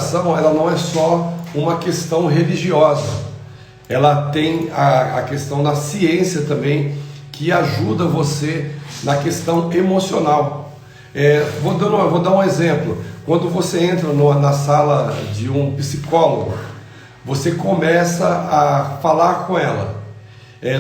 oração, ela não é só uma questão religiosa, ela tem a questão da ciência também, que ajuda você na questão emocional. Vou dar um exemplo. Quando você entra na sala de um psicólogo, você começa a falar com ela.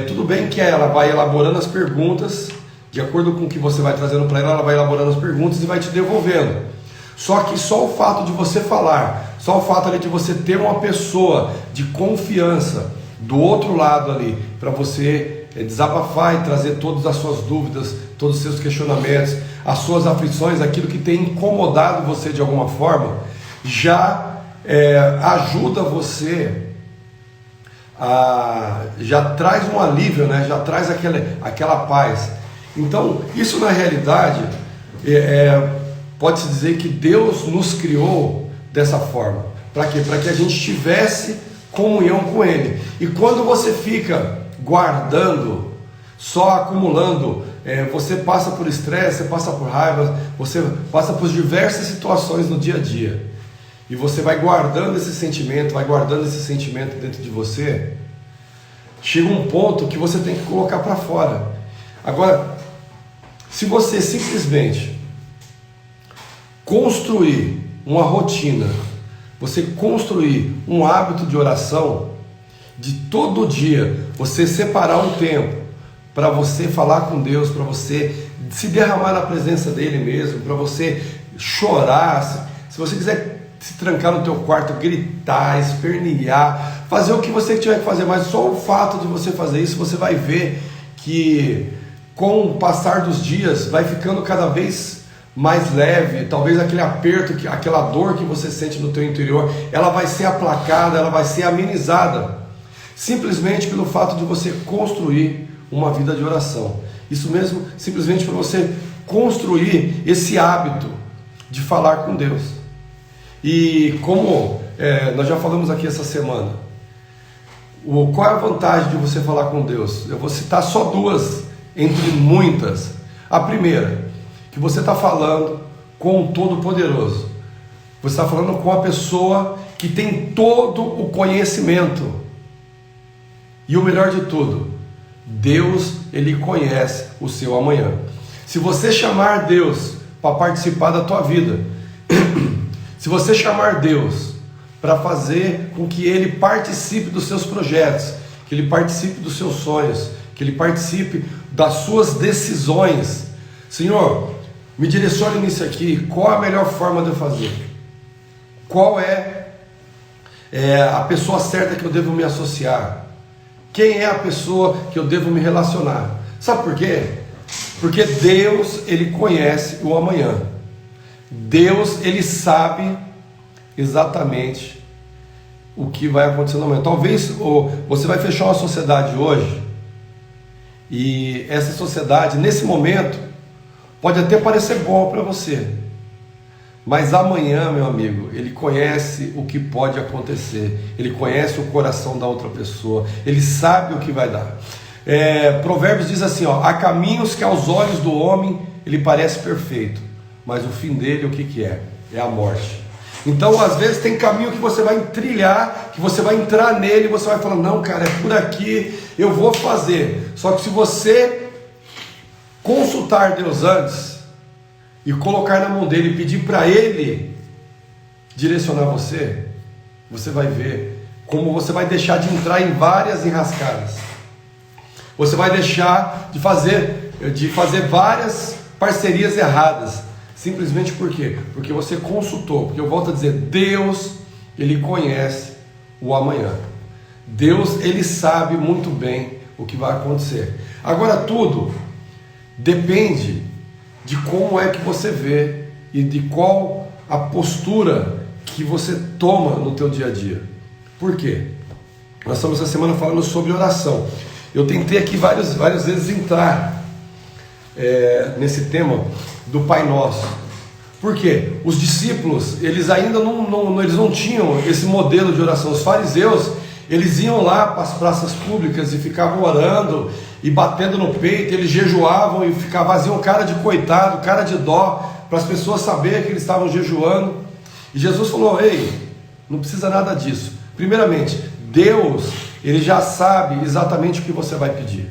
Tudo bem que ela vai elaborando as perguntas, de acordo com o que você vai trazendo para ela, ela vai elaborando as perguntas e vai te devolvendo. Só que só o fato de você falar, só o fato ali de você ter uma pessoa de confiança do outro lado ali, para você desabafar e trazer todas as suas dúvidas, todos os seus questionamentos, as suas aflições, aquilo que tem incomodado você de alguma forma, já ajuda você, já traz um alívio, né? Já traz aquela paz. Então, isso na realidade, pode-se dizer que Deus nos criou dessa forma. Para quê? Para que a gente tivesse comunhão com Ele. E quando você fica guardando, só acumulando, você passa por estresse, você passa por raiva, você passa por diversas situações no dia a dia. E você vai guardando esse sentimento, dentro de você. Chega um ponto que você tem que colocar para fora. Agora, se você simplesmente construir uma rotina, você construir um hábito de oração, de todo dia você separar um tempo para você falar com Deus, para você se derramar na presença dele mesmo, para você chorar, se você quiser se trancar no teu quarto, gritar, espernear, fazer o que você tiver que fazer, mas só o fato de você fazer isso, você vai ver que com o passar dos dias vai ficando cada vez mais leve, talvez aquele aperto, aquela dor que você sente no teu interior, ela vai ser aplacada, ela vai ser amenizada, simplesmente pelo fato de você construir uma vida de oração. Isso mesmo, simplesmente para você construir esse hábito de falar com Deus. E como nós já falamos aqui essa semana, qual é a vantagem de você falar com Deus? Eu vou citar só duas entre muitas. A primeira, que você está falando com o Todo-Poderoso. Você está falando com a pessoa que tem todo o conhecimento. E o melhor de tudo, Deus, Ele conhece o seu amanhã. Se você chamar Deus para participar da tua vida, se você chamar Deus para fazer com que Ele participe dos seus projetos, que Ele participe dos seus sonhos, que Ele participe das suas decisões, Senhor, me direcione nisso aqui, qual é a melhor forma de eu fazer? Qual é a pessoa certa que eu devo me associar? Quem é a pessoa que eu devo me relacionar? Sabe por quê? Porque Deus, Ele conhece o amanhã. Deus, Ele sabe exatamente o que vai acontecer no amanhã. Talvez você vai fechar uma sociedade hoje, e essa sociedade, nesse momento, pode até parecer bom para você, mas amanhã, meu amigo, Ele conhece o que pode acontecer, Ele conhece o coração da outra pessoa, Ele sabe o que vai dar. Provérbios diz assim, há caminhos que aos olhos do homem ele parece perfeito, mas o fim dele o que é? É a morte. Então às vezes tem caminho que você vai trilhar, que você vai entrar nele e você vai falar, não cara, é por aqui, eu vou fazer. Só que se você consultar Deus antes e colocar na mão dele e pedir para Ele direcionar você, você vai ver como você vai deixar de entrar em várias enrascadas. Você vai deixar de fazer várias parcerias erradas. Simplesmente por quê? Porque você consultou. Porque eu volto a dizer, Deus, Ele conhece o amanhã. Deus, Ele sabe muito bem o que vai acontecer. Agora tudo depende de como é que você vê e de qual a postura que você toma no teu dia a dia. Por quê? Nós estamos essa semana falando sobre oração. Eu tentei aqui várias vezes entrar nesse tema do Pai Nosso. Por quê? Os discípulos, eles ainda não tinham esse modelo de oração. Os fariseus, eles iam lá para as praças públicas e ficavam orando e batendo no peito, eles jejuavam e faziam cara de coitado, cara de dó, para as pessoas saberem que eles estavam jejuando. E Jesus falou, ei, Não precisa nada disso. Primeiramente, Deus, Ele já sabe exatamente o que você vai pedir.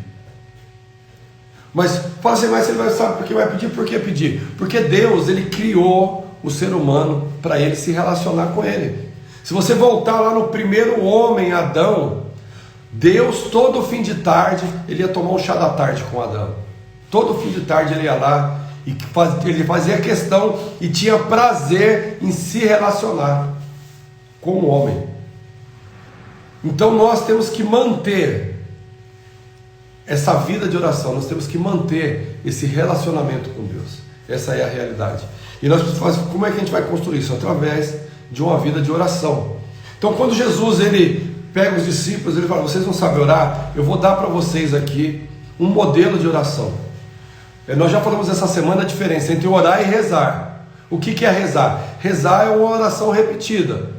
Mas fala assim, mas você sabe por que vai pedir? Por que pedir? Porque Deus, Ele criou o ser humano para ele se relacionar com Ele. Se você voltar lá no primeiro homem, Adão, Deus, todo fim de tarde, Ele ia tomar um chá da tarde com Adão. Todo fim de tarde Ele ia lá e ele fazia questão e tinha prazer em se relacionar com o homem. Então nós temos que manter essa vida de oração, nós temos que manter esse relacionamento com Deus. Essa é a realidade. E nós precisamos, como é que a gente vai construir isso? Através de uma vida de oração. Então quando Jesus ele pega os discípulos, ele fala, vocês não sabem orar? Eu vou dar para vocês aqui um modelo de oração. Nós já falamos essa semana a diferença entre orar e rezar. O que é rezar? Rezar é uma oração repetida.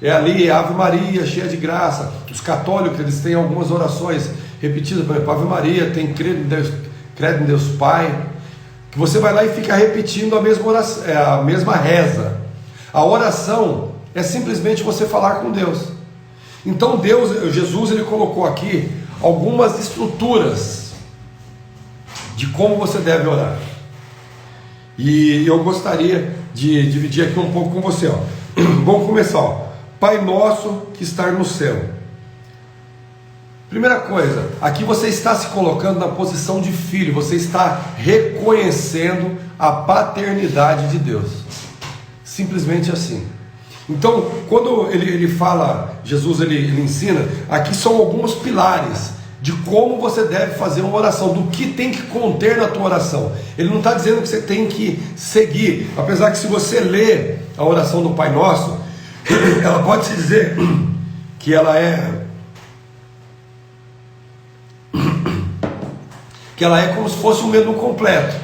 É ali, Ave Maria, cheia de graça. Os católicos, eles têm algumas orações repetidas, por exemplo, Ave Maria, tem credo em Deus Pai, que você vai lá e fica repetindo a mesma oração, a mesma reza. A oração é simplesmente você falar com Deus. Então Jesus, ele colocou aqui algumas estruturas de como você deve orar. E eu gostaria de dividir aqui um pouco com você. Vamos começar. Pai nosso que está no céu. Primeira coisa, aqui você está se colocando na posição de filho, você está reconhecendo a paternidade de Deus. Simplesmente assim. Então, quando ele fala, Jesus ele ensina, aqui são alguns pilares de como você deve fazer uma oração, do que tem que conter na tua oração. Ele não está dizendo que você tem que seguir, apesar que se você ler a oração do Pai Nosso, ela pode se dizer que ela é como se fosse um menu completo,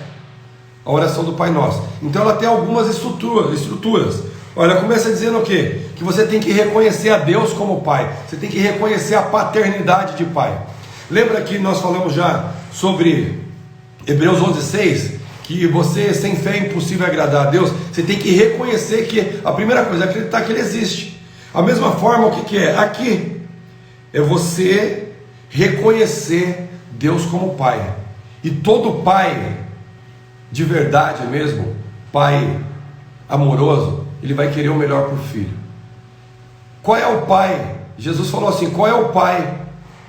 a oração do Pai Nosso. Então ela tem algumas estruturas. Olha, começa dizendo o quê? Que você tem que reconhecer a Deus como Pai, você tem que reconhecer a paternidade de Pai. Lembra que nós falamos já sobre Hebreus 11:6, que você sem fé é impossível agradar a Deus? Você tem que reconhecer que a primeira coisa é acreditar que Ele existe. A mesma forma, o que é? Aqui é você reconhecer Deus como Pai. E todo pai de verdade mesmo, pai amoroso, ele vai querer o melhor para o filho. Qual é o pai? Jesus falou assim, qual é o pai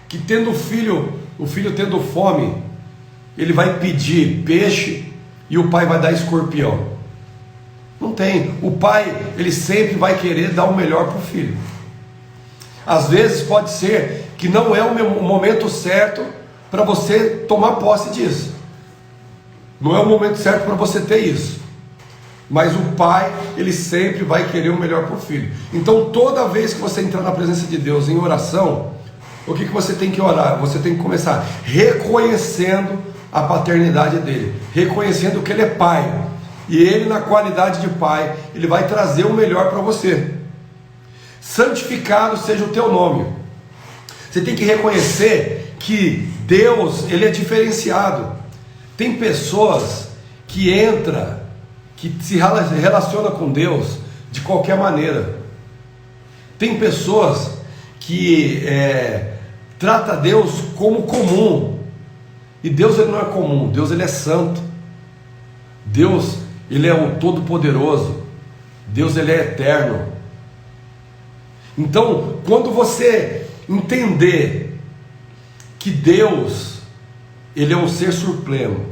que tendo o filho tendo fome, ele vai pedir peixe e o pai vai dar escorpião? Não tem. O pai, ele sempre vai querer dar o melhor para o filho. Às vezes pode ser que não é o momento certo para você tomar posse disso. Não é o momento certo para você ter isso. Mas o pai, ele sempre vai querer o melhor para o filho. Então toda vez que você entrar na presença de Deus em oração, o que você tem que orar? Você tem que começar reconhecendo a paternidade dele, reconhecendo que ele é pai, e ele, na qualidade de pai, ele vai trazer o melhor para você. Santificado seja o teu nome. Você tem que reconhecer que Deus, ele é diferenciado. Tem pessoas que se relacionam com Deus de qualquer maneira. Tem pessoas que trata Deus como comum. E Deus, ele não é comum. Deus, ele é santo. Deus, ele é o Todo-Poderoso. Deus, ele é eterno. Então, quando você entender que Deus, ele é um ser supremo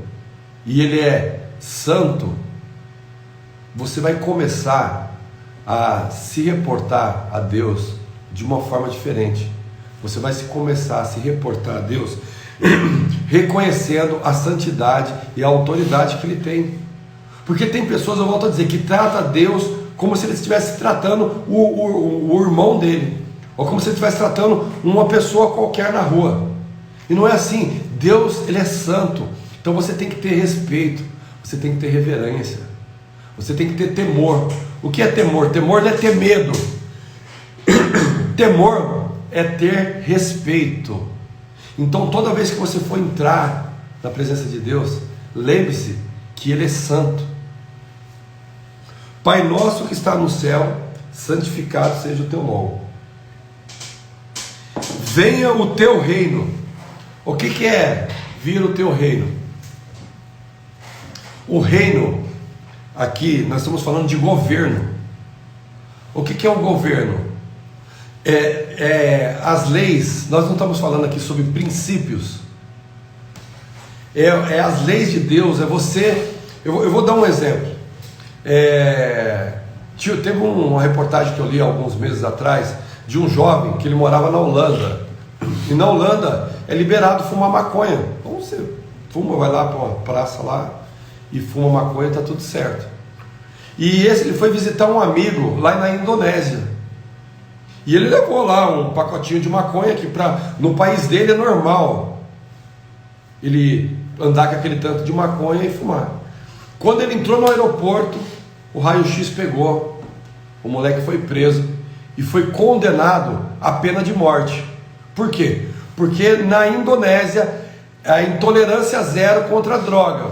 e ele é santo, você vai começar a se reportar a Deus de uma forma diferente. Você vai começar a se reportar a Deus reconhecendo a santidade e a autoridade que ele tem. Porque tem pessoas, eu volto a dizer, que trata Deus como se ele estivesse tratando o irmão dele, ou como se ele estivesse tratando uma pessoa qualquer na rua. E não é assim. Deus, ele é santo. Então você tem que ter respeito, você tem que ter reverência, você tem que ter temor. O que é temor? Temor não é ter medo. Temor é ter respeito. Então toda vez que você for entrar na presença de Deus, lembre-se que ele é santo. Pai nosso que está no céu, santificado seja o teu nome. Venha o teu reino. O que é vir o teu reino? O reino, aqui nós estamos falando de governo. O que é um governo? As leis, nós não estamos falando aqui sobre princípios. As leis de Deus, você. Eu vou dar um exemplo. Teve uma reportagem que eu li há alguns meses atrás de um jovem que ele morava na Holanda. E na Holanda é liberado fumar maconha. Então você fuma, vai lá para uma praça lá e fuma maconha, está tudo certo. E ele foi visitar um amigo lá na Indonésia. E ele levou lá um pacotinho de maconha que no país dele é normal ele andar com aquele tanto de maconha e fumar. Quando ele entrou no aeroporto, o raio-x pegou, o moleque foi preso e foi condenado à pena de morte. Por quê? Porque na Indonésia a intolerância zero contra a droga.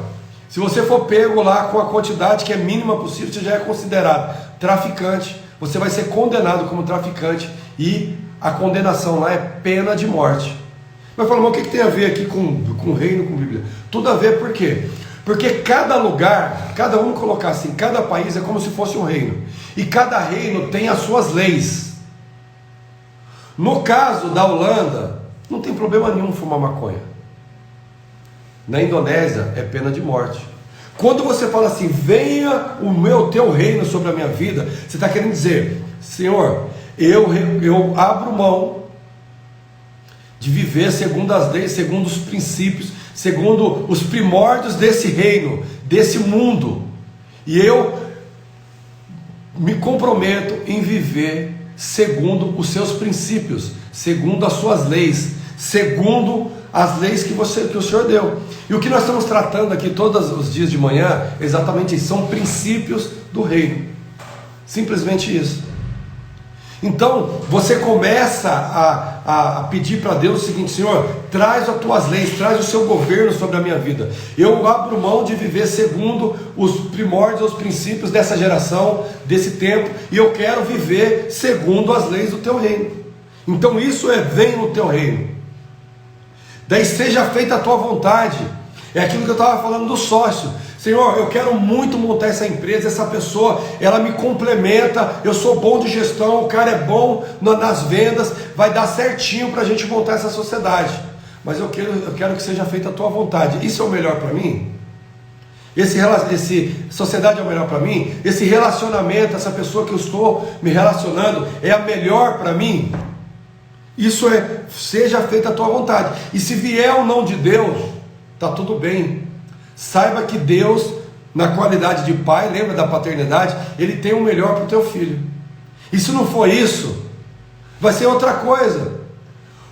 Se você for pego lá com a quantidade que é mínima possível, você já é considerado traficante, você vai ser condenado como traficante e a condenação lá é pena de morte. Mas fala, mas o que tem a ver aqui com o reino, com a Bíblia? Tudo a ver, por quê? Porque cada lugar, cada um colocar assim, cada país é como se fosse um reino. E cada reino tem as suas leis. No caso da Holanda, não tem problema nenhum fumar maconha. Na Indonésia é pena de morte. Quando você fala assim, venha o teu reino sobre a minha vida, você está querendo dizer, Senhor, eu abro mão de viver segundo as leis, segundo os princípios, segundo os primórdios desse reino, desse mundo, e eu me comprometo em viver segundo os seus princípios, segundo as suas leis, segundo as leis que o Senhor deu. E o que nós estamos tratando aqui todos os dias de manhã, exatamente isso, são princípios do reino, simplesmente isso. Então você começa a pedir para Deus o seguinte, Senhor, traz as tuas leis, traz o seu governo sobre a minha vida. Eu abro mão de viver segundo os primórdios, os princípios dessa geração, desse tempo, e eu quero viver segundo as leis do teu reino. Então isso vem no teu reino. Daí seja feita a tua vontade. É aquilo que eu estava falando do sócio. Senhor, eu quero muito montar essa empresa, essa pessoa, ela me complementa, eu sou bom de gestão, o cara é bom nas vendas, vai dar certinho para a gente montar essa sociedade. Mas eu quero que seja feita a tua vontade. Isso é o melhor para mim? Esse sociedade é o melhor para mim? Esse relacionamento, essa pessoa que eu estou me relacionando, é a melhor para mim? Isso seja feita a tua vontade. E se vier o não de Deus, está tudo bem. Saiba que Deus, na qualidade de pai, lembra da paternidade, Ele tem o melhor para o teu filho. E se não for isso, vai ser outra coisa.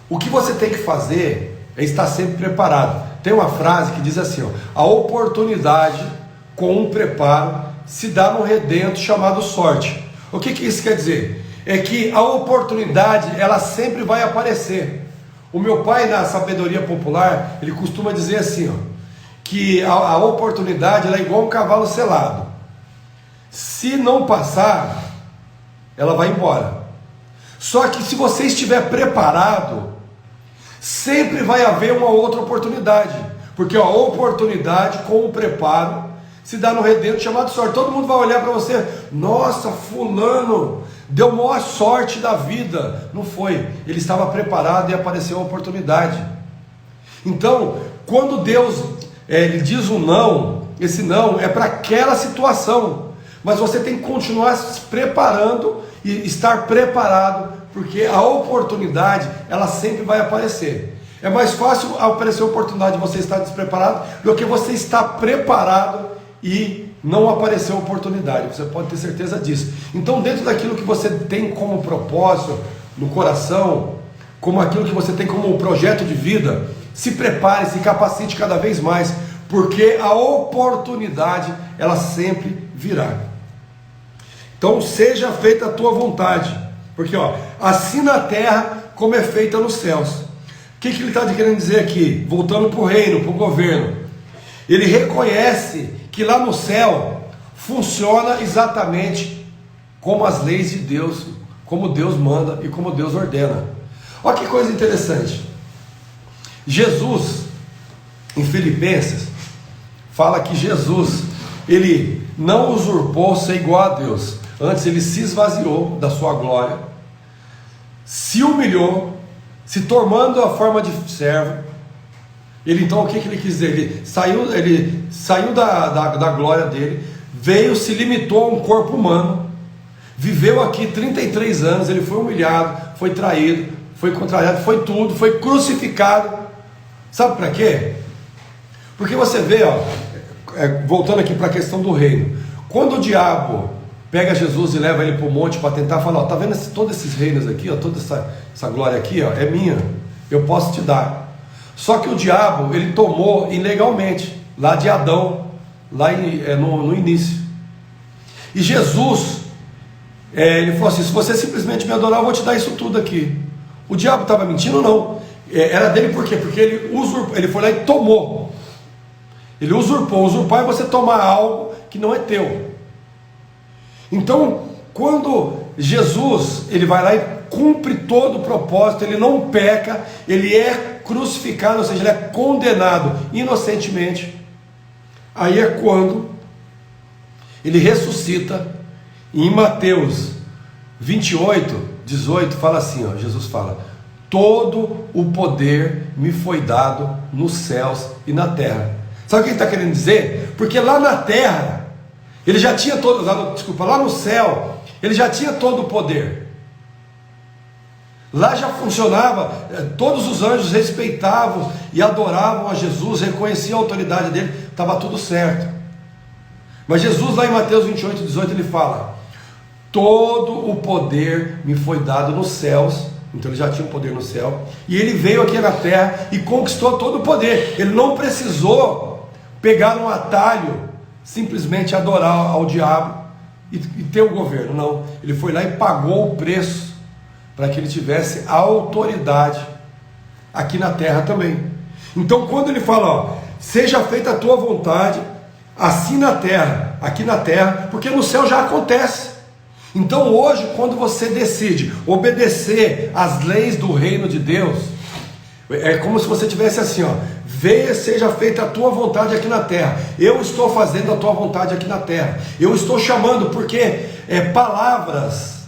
O que você tem que fazer é estar sempre preparado. Tem uma frase que diz assim, ó, a oportunidade com um preparo se dá num redento chamado sorte. O que isso quer dizer? É que a oportunidade, ela sempre vai aparecer. O meu pai, na sabedoria popular, ele costuma dizer assim, ó, que a oportunidade ela é igual um cavalo selado. Se não passar, ela vai embora. Só que se você estiver preparado, sempre vai haver uma outra oportunidade, porque a oportunidade com o preparo se dá no redento chamado sorte. Todo mundo vai olhar para você, nossa, fulano deu maior sorte da vida. Não foi, ele estava preparado e apareceu a oportunidade. Então, quando Deus ele diz um não, esse não é para aquela situação, mas você tem que continuar se preparando e estar preparado, porque a oportunidade ela sempre vai aparecer. É mais fácil aparecer a oportunidade de você estar despreparado do que você estar preparado e não aparecer a oportunidade. Você pode ter certeza disso. Então, dentro daquilo que você tem como propósito no coração, como aquilo que você tem como projeto de vida, se prepare, se capacite cada vez mais, porque a oportunidade ela sempre virá. Então seja feita a tua vontade, porque assim na terra como é feita nos céus. O que ele está querendo dizer aqui? Voltando para o reino, para o governo, ele reconhece que lá no céu funciona exatamente como as leis de Deus, como Deus manda e como Deus ordena. Olha que coisa interessante. Jesus, em Filipenses, fala que Jesus, ele não usurpou ser igual a Deus. Antes ele se esvaziou da sua glória, se humilhou, se tornando a forma de servo. Ele então, o que ele quis dizer? Ele saiu da glória dele, veio, se limitou a um corpo humano, viveu aqui 33 anos, ele foi humilhado, foi traído, foi contrariado, foi tudo, foi crucificado. Sabe para quê? Porque você vê, voltando aqui para a questão do reino, quando o diabo pega Jesus e leva ele para o monte para tentar falar, tá vendo todos esses reinos aqui, toda essa glória aqui, é minha, eu posso te dar. Só que o diabo, ele tomou ilegalmente, lá de Adão, lá no início. E Jesus, ele falou assim, se você simplesmente me adorar, eu vou te dar isso tudo aqui. O diabo estava mentindo? Não. Era dele por quê? Porque ele foi lá e tomou. Ele usurpou. Usurpar é você tomar algo que não é teu. Então, quando Jesus, ele vai lá e cumpre todo o propósito, ele não peca, ele é crucificado, ou seja, ele é condenado inocentemente. Aí é quando ele ressuscita, e em Mateus 28, 18, fala assim, Jesus fala, todo o poder me foi dado nos céus e na terra. Sabe o que ele está querendo dizer? Porque lá na terra, ele já tinha lá no céu, ele já tinha todo o poder. Lá já funcionava, todos os anjos respeitavam e adoravam a Jesus, reconheciam a autoridade dele, estava tudo certo. Mas Jesus lá em Mateus 28, 18, ele fala, todo o poder me foi dado nos céus. Então ele já tinha um poder no céu, e ele veio aqui na terra e conquistou todo o poder. Ele não precisou pegar um atalho, simplesmente adorar ao diabo e ter o governo. Não, ele foi lá e pagou o preço para que ele tivesse a autoridade aqui na terra também. Então quando ele fala, seja feita a tua vontade, assim na terra, aqui na terra, porque no céu já acontece. Então hoje, quando você decide obedecer às leis do reino de Deus, é como se você tivesse assim, venha, seja feita a tua vontade aqui na terra. Eu estou fazendo a tua vontade aqui na terra. Eu estou chamando, porque palavras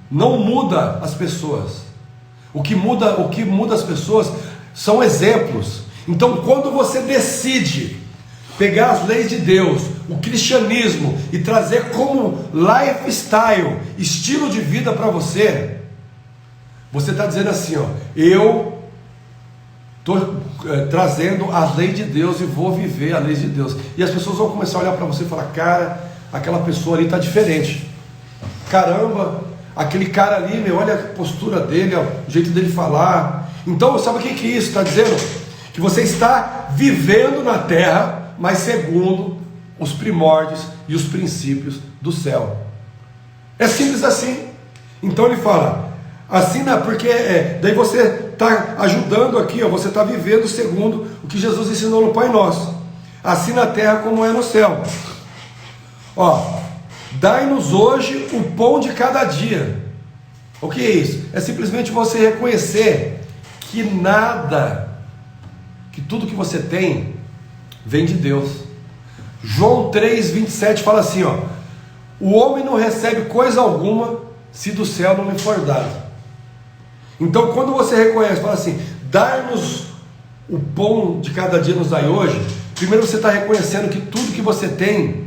não muda as pessoas. O que muda as pessoas são exemplos. Então quando você decide pegar as leis de Deus, o cristianismo, e trazer como lifestyle, estilo de vida para você, você está dizendo assim, eu estou trazendo as leis de Deus e vou viver as leis de Deus. E as pessoas vão começar a olhar para você e falar, cara, aquela pessoa ali está diferente. Caramba, aquele cara ali, olha a postura dele, o jeito dele falar. Então, sabe o que é isso? Está dizendo que você está vivendo na terra, mas segundo os primórdios e os princípios do céu. É simples assim. Então ele fala, assim, porque daí você está ajudando aqui, você está vivendo segundo o que Jesus ensinou no Pai Nosso. Assim na terra como é no céu. Dai-nos hoje o pão de cada dia. O que é isso? É simplesmente você reconhecer que tudo que você tem vem de Deus. João 3,27 fala assim, o homem não recebe coisa alguma se do céu não lhe for dado. Então quando você reconhece, fala assim, dar-nos o pão de cada dia nos dai hoje, primeiro você está reconhecendo que tudo que você tem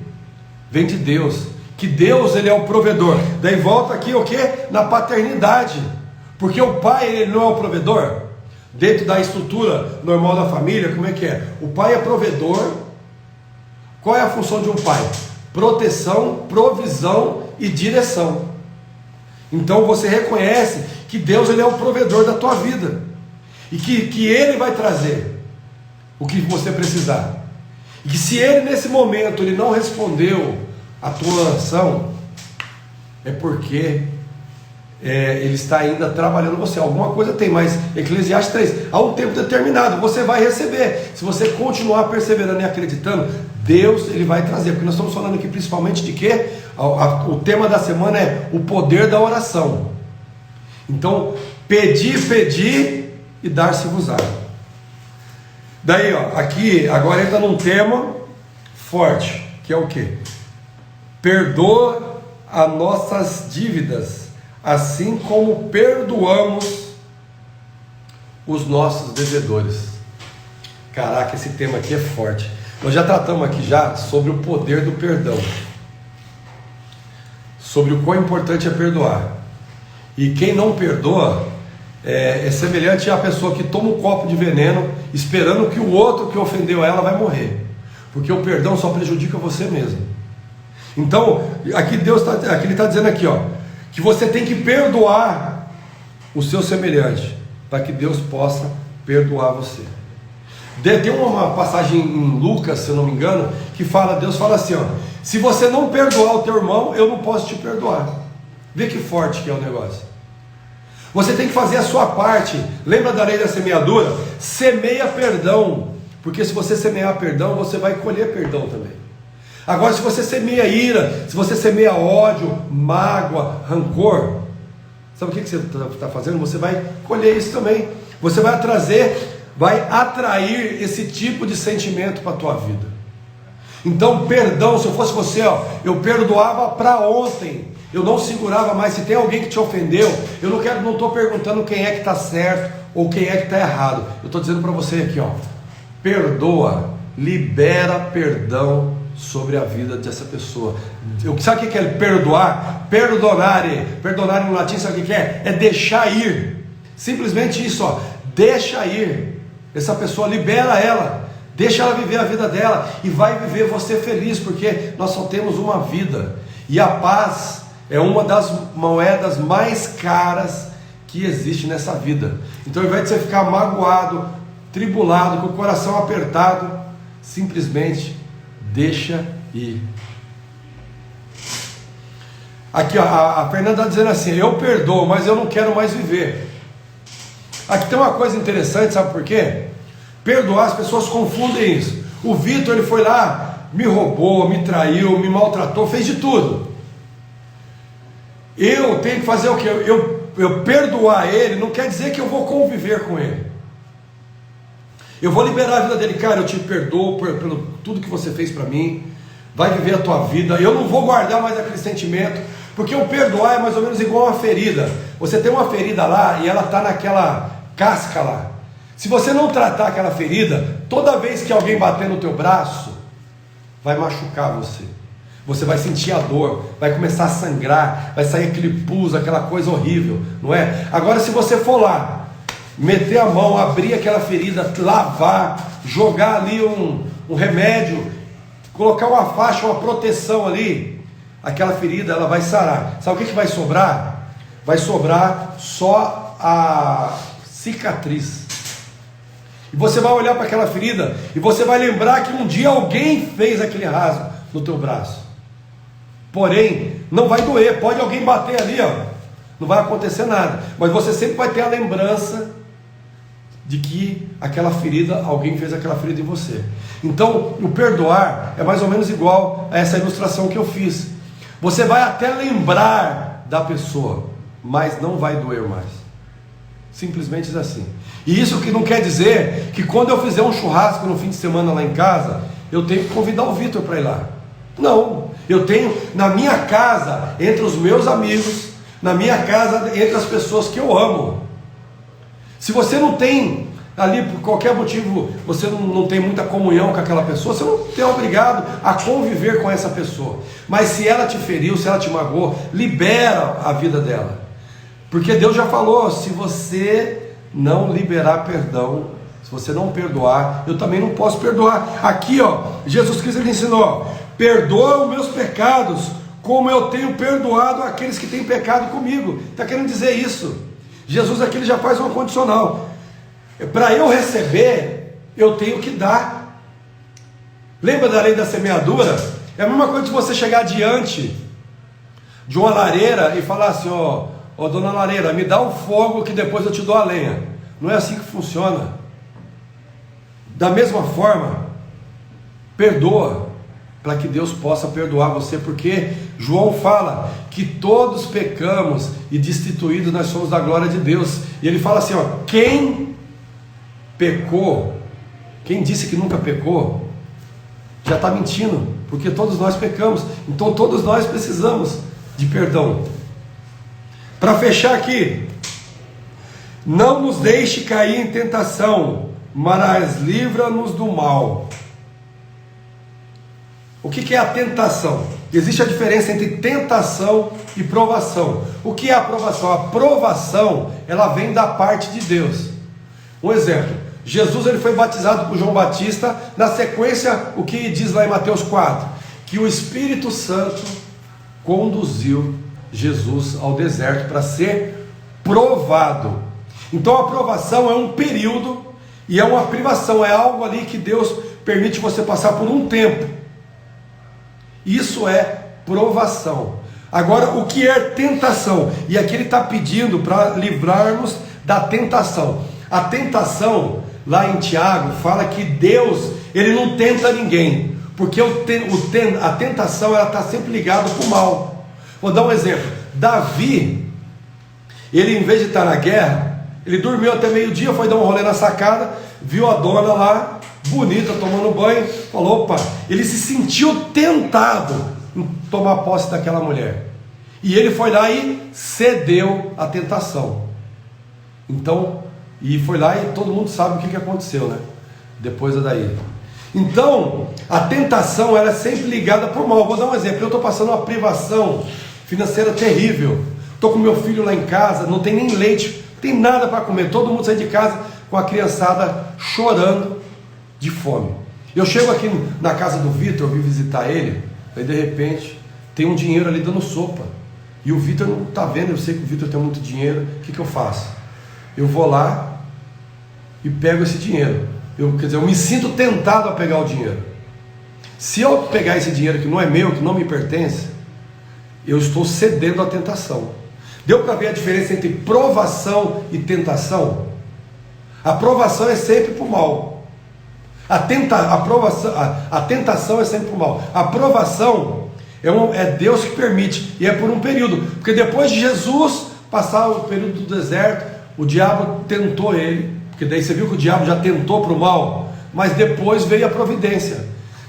vem de Deus, que Deus, ele é o provedor. Daí volta aqui o que? Na paternidade, porque o pai, ele não é o provedor. Dentro da estrutura normal da família, como é que é? O pai é provedor. Qual é a função de um pai? Proteção, provisão e direção. Então você reconhece que Deus, ele é o provedor da tua vida, e que ele vai trazer o que você precisar. E que se ele nesse momento ele não respondeu a tua oração, é porque ele está ainda trabalhando você. Alguma coisa tem, mas Eclesiastes 3, há um tempo determinado, você vai receber. Se você continuar perseverando e acreditando, Deus, ele vai trazer. Porque nós estamos falando aqui principalmente de quê? O tema da semana é o poder da oração. Então, pedi e dar-se-vos-á. Daí, ó, aqui agora entra num tema forte, que é o quê? Perdoa as nossas dívidas, assim como perdoamos os nossos devedores. Caraca, esse tema aqui é forte. Nós já tratamos aqui já sobre o poder do perdão, sobre o quão importante é perdoar. E quem não perdoa é semelhante à pessoa que toma um copo de veneno esperando que o outro que ofendeu ela vai morrer, porque o perdão só prejudica você mesmo. Então, aqui ele está dizendo aqui, ó, que você tem que perdoar o seu semelhante, para que Deus possa perdoar você. Tem uma passagem em Lucas, se eu não me engano, que Deus fala assim, ó, se você não perdoar o teu irmão, eu não posso te perdoar. Vê que forte que é o negócio. Você tem que fazer a sua parte. Lembra da lei da semeadura? Semeia perdão, porque se você semear perdão, você vai colher perdão também. Agora, se você semeia ira, se você semeia ódio, mágoa, rancor, sabe o que você está fazendo? Você vai colher isso também. Você vai atrair esse tipo de sentimento para a tua vida. Então, perdão, se eu fosse você, ó, eu perdoava para ontem. Eu não segurava mais. Se tem alguém que te ofendeu, eu não estou perguntando quem é que está certo ou quem é que está errado. Eu estou dizendo para você aqui, ó, perdoa, libera perdão sobre a vida dessa pessoa. Sabe o que é perdoar? Perdonare no latim, sabe o que é? É deixar ir. Simplesmente isso, ó, deixa ir. Essa pessoa, libera ela, deixa ela viver a vida dela e vai viver você feliz, porque nós só temos uma vida. E a paz é uma das moedas mais caras que existe nessa vida. Então, ao invés de você ficar magoado, tribulado, com o coração apertado, simplesmente deixa ir. Aqui, ó, a Fernanda está dizendo assim, eu perdoo, mas eu não quero mais viver. Aqui tem uma coisa interessante, sabe por quê? Perdoar, as pessoas confundem isso. O Vitor, ele foi lá, me roubou, me traiu, me maltratou, fez de tudo. Eu tenho que fazer o quê? Eu perdoar ele não quer dizer que eu vou conviver com ele. Eu vou liberar a vida dele. Cara, eu te perdoo pelo tudo que você fez para mim. Vai viver a tua vida. Eu não vou guardar mais aquele sentimento, porque o perdoar é mais ou menos igual a uma ferida. Você tem uma ferida lá e ela está naquela casca lá. Se você não tratar aquela ferida, toda vez que alguém bater no teu braço, vai machucar você. Você vai sentir a dor, vai começar a sangrar, vai sair aquele pus, aquela coisa horrível, não é? Agora, se você for lá, meter a mão, abrir aquela ferida, lavar, jogar ali um remédio, colocar uma faixa, uma proteção ali, aquela ferida ela vai sarar. Sabe o que vai sobrar? Vai sobrar só a cicatriz. E você vai olhar para aquela ferida e você vai lembrar que um dia alguém fez aquele rasgo no teu braço. Porém, não vai doer, pode alguém bater ali, ó, não vai acontecer nada, mas você sempre vai ter a lembrança de que aquela ferida, alguém fez aquela ferida em você. Então, o perdoar é mais ou menos igual a essa ilustração que eu fiz. Você vai até lembrar da pessoa, mas não vai doer mais. Simples assim. E isso que não quer dizer que quando eu fizer um churrasco no fim de semana lá em casa, eu tenho que convidar o Vitor para ir lá. Não, eu tenho na minha casa, entre os meus amigos, na minha casa, entre as pessoas que eu amo. Se você não tem ali, por qualquer motivo, você não tem muita comunhão com aquela pessoa, você não é obrigado a conviver com essa pessoa. Mas se ela te feriu, se ela te magoou, libera a vida dela. Porque Deus já falou, se você não liberar perdão, se você não perdoar, eu também não posso perdoar. Aqui, ó, Jesus Cristo ele ensinou, perdoa os meus pecados, como eu tenho perdoado aqueles que têm pecado comigo. Está querendo dizer isso. Jesus aqui ele já faz uma condicional. Para eu receber, eu tenho que dar. Lembra da lei da semeadura? É a mesma coisa de você chegar diante de uma lareira e falar assim, ó, dona lareira, me dá o fogo que depois eu te dou a lenha. Não é assim que funciona. Da mesma forma, perdoa. para que Deus possa perdoar você, porque João fala que todos pecamos e destituídos nós somos da glória de Deus. E ele fala assim, ó, quem pecou, quem disse que nunca pecou, já está mentindo, porque todos nós pecamos. Então todos nós precisamos de perdão. Para fechar aqui, não nos deixe cair em tentação, mas livra-nos do mal. O que é a tentação? Existe a diferença entre tentação e provação. O que é a provação? A provação, ela vem da parte de Deus. Um exemplo, Jesus ele foi batizado por João Batista, na sequência, o que diz lá em Mateus 4? Que o Espírito Santo conduziu Jesus ao deserto para ser provado. Então a provação é um período e é uma privação, é algo ali que Deus permite você passar por um tempo. Isso é provação. Agora, o que é tentação? E aqui ele está pedindo para livrarmos da tentação. A tentação, lá em Tiago, fala que Deus, ele não tenta ninguém, porque a tentação ela está sempre ligada para o mal. Vou dar um exemplo. Davi, ele em vez de estar na guerra, ele dormiu até meio-dia, foi dar um rolê na sacada, viu a dona lá, bonita, tomando banho, falou, opa, ele se sentiu tentado em tomar posse daquela mulher, e ele foi lá e cedeu à tentação. Então, e foi lá e todo mundo sabe o que aconteceu, né? Depois daí. Então, a tentação ela é sempre ligada por mal. Vou dar um exemplo, eu estou passando uma privação financeira terrível, estou com meu filho lá em casa, não tem nem leite, não tem nada para comer, todo mundo sai de casa com a criançada chorando de fome. Eu chego aqui na casa do Vitor, vim visitar ele, aí de repente tem um dinheiro ali dando sopa, e o Vitor não está vendo, eu sei que o Vitor tem muito dinheiro, o que eu faço? Eu vou lá e pego esse dinheiro, quer dizer, eu me sinto tentado a pegar o dinheiro. Se eu pegar esse dinheiro que não é meu, que não me pertence, eu estou cedendo à tentação. Deu para ver a diferença entre provação e tentação? A provação é sempre para o mal. A tentação é sempre para o mal. A provação é Deus que permite, e é por um período, porque depois de Jesus passar o período do deserto, o diabo tentou ele, porque daí você viu que o diabo já tentou para o mal, mas depois veio a providência.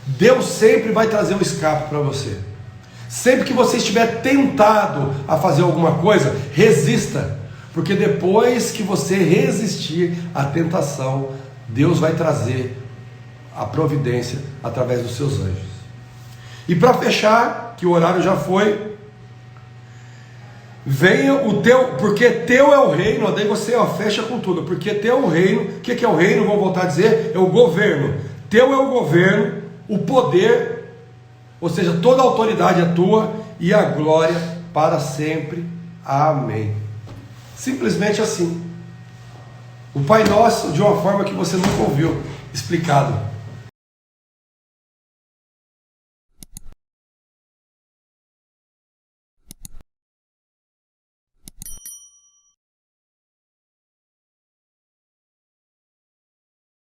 Deus sempre vai trazer um escape para você. Sempre que você estiver tentado a fazer alguma coisa, resista, porque depois que você resistir à tentação, Deus vai trazer a providência através dos seus anjos. E para fechar, que o horário já foi, venha o teu, porque teu é o reino, daí você fecha com tudo, porque teu é o reino. O que é o reino? Vou voltar a dizer, é o governo. Teu é o governo, o poder, ou seja, toda a autoridade é tua, e a glória para sempre. Amém. Simplesmente assim. O Pai Nosso de uma forma que você nunca ouviu explicado.